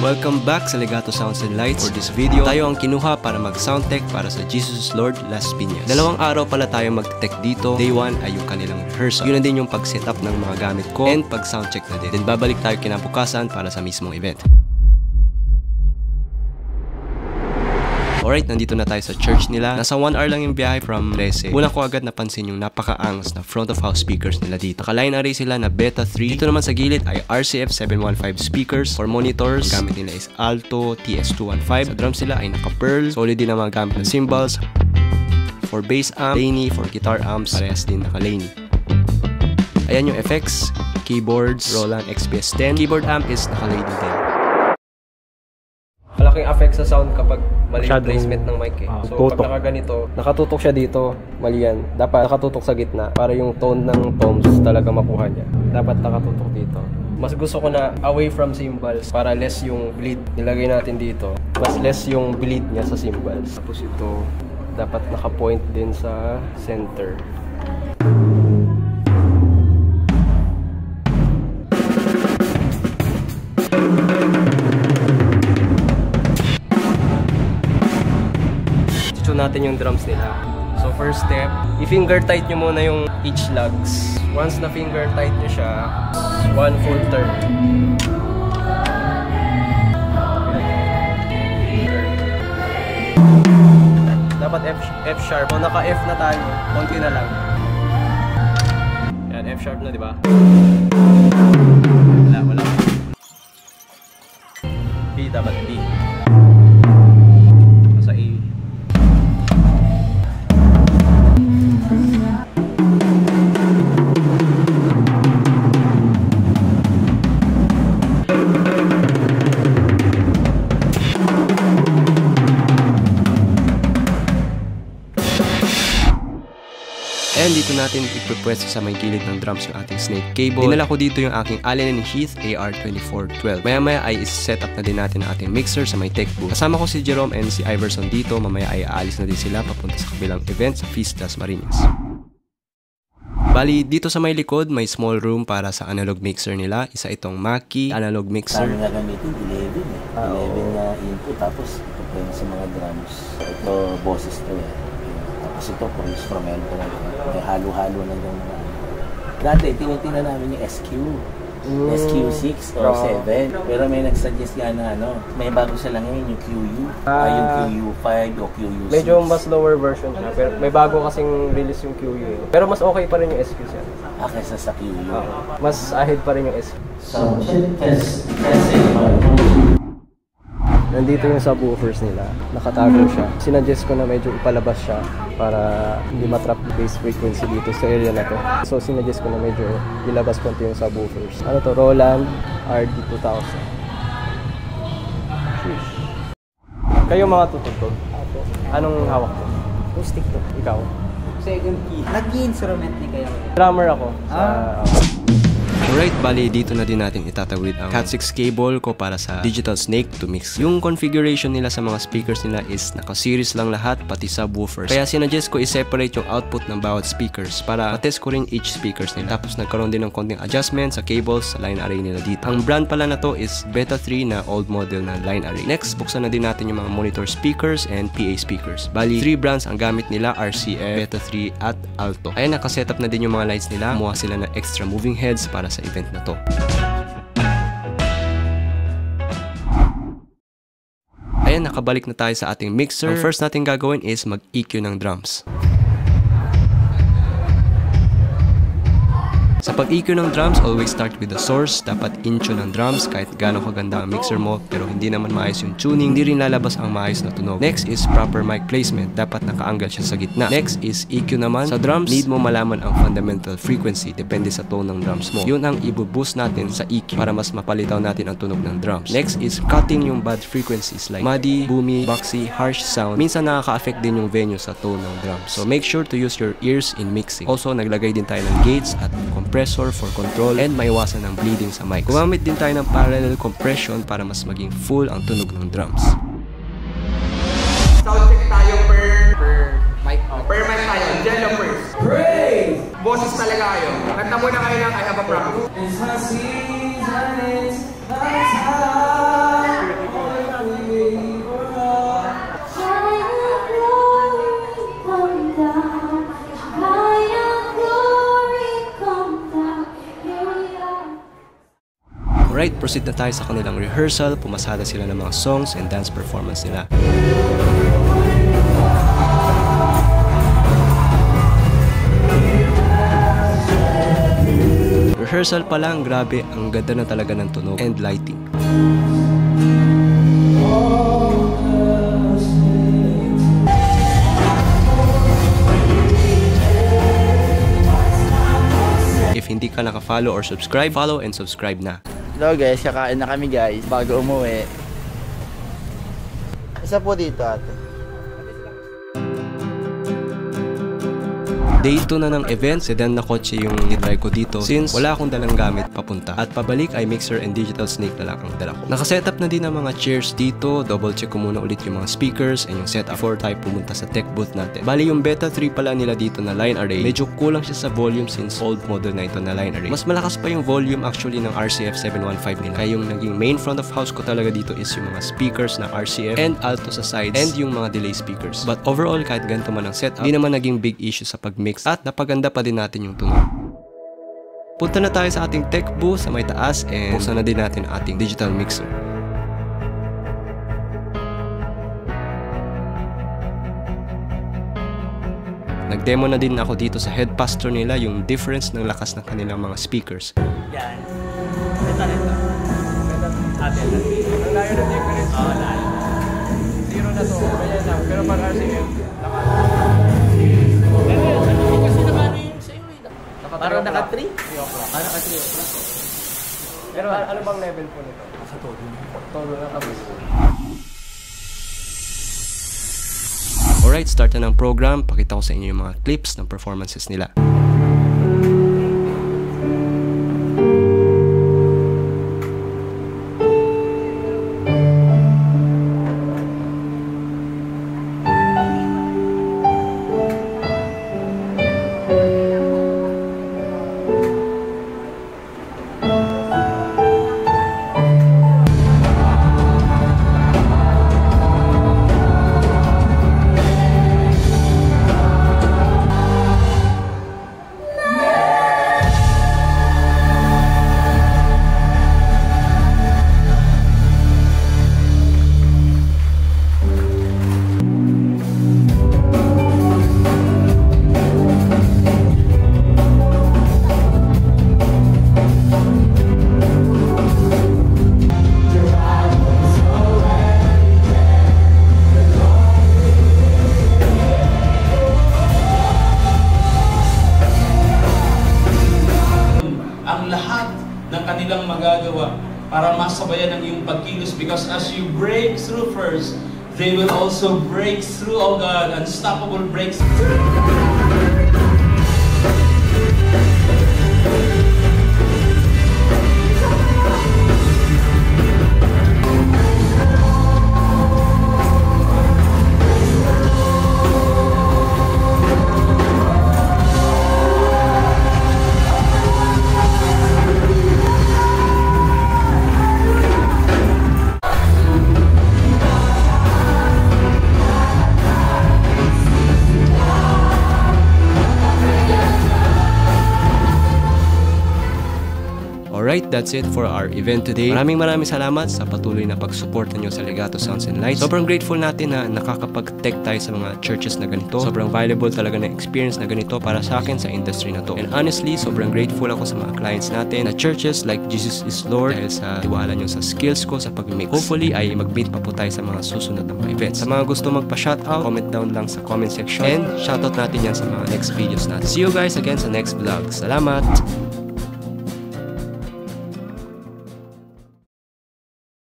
Welcome back sa Legato Sounds and Lights. For this video, tayo ang kinuha para mag-sound tech para sa Jesus Lord Las Piñas. 2 araw pala tayo mag-tech dito. Day 1 ay yung kanilang rehearsal. Yun na din yung pag-setup ng mga gamit ko and pag-sound check na din. Then babalik tayo kinabukasan para sa mismong event. Alright, nandito na tayo sa church nila. Nasa 1 hour lang yung biyahe from Rese. Una ko agad napansin yung napaka-angas na front of house speakers nila dito. Naka-line array sila na Beta 3. Dito naman sa gilid ay RCF 715 speakers. For monitors, ang gamit nila is Alto TS215. Sa drums nila ay naka-pearl. Solid din ang mga gamit na cymbals. For bass amp, Laney. For guitar amps, parehas din naka-Laney. Ayan yung effects, keyboards, Roland XPS 10. Keyboard amp is naka-Laney din. Malaking effect sa sound kapag mali yung placement ng mic eh. So pag nakaganito, nakatutok siya dito, mali yan. Dapat nakatutok sa gitna para yung tone ng toms talaga makuha niya. Dapat nakatutok dito. Mas gusto ko na away from cymbals para less yung bleed. Nilagay natin dito. Mas less yung bleed niya sa cymbals. Tapos ito, dapat naka-point din sa center. Natin yung drums nila. So first step, i-finger tight nyo muna yung each lugs. Once na finger tight nyo siya, 1 full turn. Dapat F sharp. So naka F na tayo, konti na lang. Yan, F sharp na, di ba? Wala. B, dapat B. And dito natin ipupwesto sa may gilid ng drums yung ating snake cable. Dinala ko dito yung aking Allen & Heath AR2412. Maya-maya ay is-set up na din natin ang ating mixer sa may tech booth. Kasama ko si Jerome and si Iverson dito. Mamaya ay aalis na din sila papunta sa kabilang event sa Feast Las Marinas. Bali, dito sa may likod, may small room para sa analog mixer nila. Isa itong Mackie analog mixer. Kami gagamitin 11 na input, tapos ito po sa mga drums. Ito, bosses to yan. Tapos ito po, instrumento na ito. May halo-halo na yung... Dati, tinitingnan namin yung SQ. SQ6 or 7. Pero may nagsuggest nga na may bago sila ngayon, yung QU. Yung QU5 o QU6. Medyo mas lower version siya. Pero may bago kasing release yung QU. Pero mas okay pa rin yung SQ siya. Kesa sa QU. Mas ahead pa rin yung SQ. So, test Nandito yung subwoofers nila. Nakatago siya. Sinuggest ko na medyo ipalabas siya para hindi matrap yung bass frequency dito sa area na to. So sinuggest ko na medyo ilabas konti yung subwoofers. Ano to? Roland RD2000. Sheesh. Kayo mga tutugtog. Anong hawak ko? Acoustic to. Ikaw? Second key. Nag-instrument ni kayo. Drummer ako. Alright, bali dito na din natin itatawid ang Cat6 cable ko para sa Digital Snake to mix. Yung configuration nila sa mga speakers nila is naka-series lang lahat, pati subwoofers. Kaya sinuggest ko i-separate yung output ng bawat speakers para matest ko rin each speakers nila. Tapos nagkaroon din ng konting adjustment sa cables sa line array nila dito. Ang brand pala na to is Beta 3 na old model na line array. Next, buksan na din natin yung mga monitor speakers and PA speakers. Bali, 3 brands ang gamit nila, RCF, Beta 3 at Alto. Ayan, nakasetup na din yung mga lights nila. Kumuha sila ng extra moving heads para sa event na to. Ayan, nakabalik na tayo sa ating mixer. Ang first natin gagawin is mag-EQ ng drums. Sa pag-EQ ng drums, always start with the source. Dapat in-tune ng drums kahit gaano kaganda ang mixer mo pero hindi naman maayos yung tuning, hindi rin lalabas ang maayos na tunog. Next is proper mic placement. Dapat nakaanggal siya sa gitna. Next is EQ naman. Sa drums, need mo malaman ang fundamental frequency depende sa tone ng drums mo. Yun ang i-boost natin sa EQ para mas mapalitaw natin ang tunog ng drums. Next is cutting yung bad frequencies like muddy, boomy, boxy, harsh sound. Minsan nakaka-affect din yung venue sa tone ng drums. So make sure to use your ears in mixing. Also, naglagay din tayo ng gates at compressor for control and maiwasan ng bleeding sa mics. Gumamit din tayo ng parallel compression para mas maging full ang tunog ng drums. Sound check tayo per mic. Per mic tayo. Diyan lang first. Praise! Boses talaga kayo. Kanta muna kayo ng I Have a Problem. Alright, proceed na tayo sa kanilang rehearsal. Pumasada sila ng mga songs and dance performance nila. Rehearsal pa lang, grabe, ang ganda na talaga ng tunog and lighting. If hindi ka naka-follow or subscribe, follow and subscribe na. Hello guys, kakain na kami guys bago umuwi. Isa po dito ate. Day 2 na ng event, sedan na kotse yung nitry ko dito since wala akong dalang gamit papunta. At pabalik ay mixer and digital snake na lang ang dala ko. Nakasetup na din ang mga chairs dito, double check ko muna ulit yung mga speakers and yung setup before tayo pumunta sa tech booth natin. Bali yung beta 3 pala nila dito na line array, medyo kulang siya sa volume since old model na ito na line array. Mas malakas pa yung volume actually ng RCF 715 nila. Kaya yung naging main front of house ko talaga dito is yung mga speakers na RCF and alto sa sides and yung mga delay speakers. But overall, kahit ganito man ang setup, hindi naman naging big issue sa pag-mix at napaganda pa din natin yung tunog. Punta na tayo sa ating tech booth sa may taas and buksan na din natin ating digital mixer. Nag-demo na din ako dito sa head pastor nila yung difference ng lakas ng kanilang mga speakers. Yan. Ito. Atin na. Ang layo na difference. Oo, layo. Zero na to. Kaya lang. Pero pag RCM, Parang naka-3? Parang naka-3 o'clock. Pero ano bang level po nito? Sa todo. Todo na kami. Alright, start na ng program. Pakita ko sa inyo yung mga clips ng performances nila. ng kanilang magagawa para masabayan ang iyong pagkilos, because as you break through first, they will also break through, oh God, unstoppable breakthrough. Alright, that's it for our event today. Maraming salamat sa patuloy na pagsuporta nyo sa Legato Sounds and Lights. Sobrang grateful natin na nakakapag-tech tayo sa mga churches na ganito. Sobrang valuable talaga na experience na ganito para sa akin sa industry na to. And honestly, sobrang grateful ako sa mga clients natin na churches like Jesus is Lord dahil sa tiwala nyo sa skills ko sa pag-mix. Hopefully ay mag-meet pa po tayo sa mga susunod na mga events. Sa mga gusto magpa-shoutout, comment down lang sa comment section and shoutout natin yan sa mga next videos natin. See you guys again sa next vlog. Salamat!